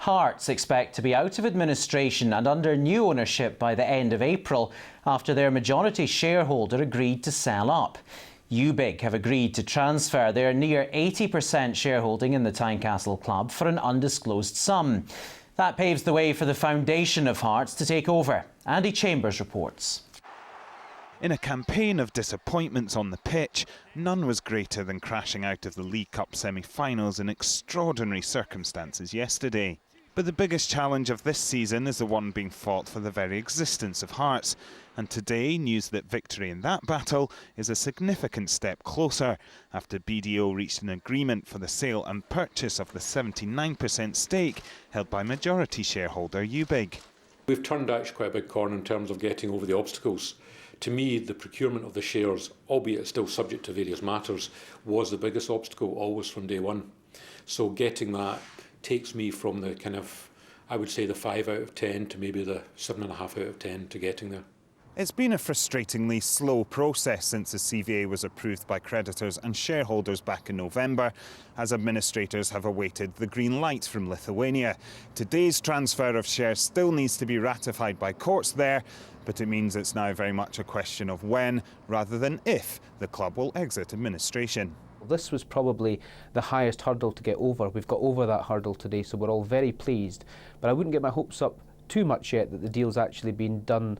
Hearts expect to be out of administration and under new ownership by the end of April after their majority shareholder agreed to sell up. UBIG have agreed to transfer their near 80% shareholding in the Tynecastle club for an undisclosed sum. That paves the way for the foundation of Hearts to take over. Andy Chambers reports. In a campaign of disappointments on the pitch, none was greater than crashing out of the League Cup semi-finals in extraordinary circumstances yesterday. But the biggest challenge of this season is the one being fought for the very existence of Hearts. And today, news that victory in that battle is a significant step closer after BDO reached an agreement for the sale and purchase of the 79% stake held by majority shareholder UBIG. We've turned actually quite a big corner in terms of getting over the obstacles. To me, the procurement of the shares, albeit still subject to various matters, was the biggest obstacle always from day one. So getting that takes me from the kind of, I would say, the 5 out of 10 to maybe the 7.5 out of 10 to getting there. It's been a frustratingly slow process since the CVA was approved by creditors and shareholders back in November, as administrators have awaited the green light from Lithuania. Today's transfer of shares still needs to be ratified by courts there, but it means it's now very much a question of when, rather than if, the club will exit administration. This was probably the highest hurdle to get over. We've got over that hurdle today, so we're all very pleased. But I wouldn't get my hopes up too much yet that the deal's actually been done,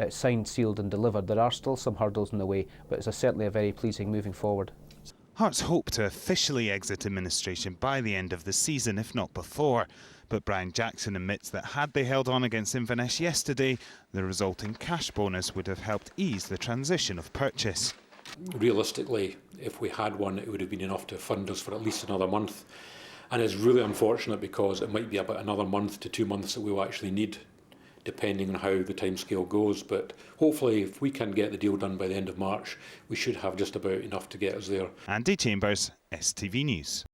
signed, sealed and delivered. There are still some hurdles in the way, but it's certainly a very pleasing moving forward. Hearts hope to officially exit administration by the end of the season, if not before. But Brian Jackson admits that had they held on against Inverness yesterday, the resulting cash bonus would have helped ease the transition of purchase. Realistically, if we had one, it would have been enough to fund us for at least another month. And it's really unfortunate because it might be about another month to 2 months that we will actually need, depending on how the timescale goes. But hopefully, if we can get the deal done by the end of March, we should have just about enough to get us there. Andy Chambers, STV News.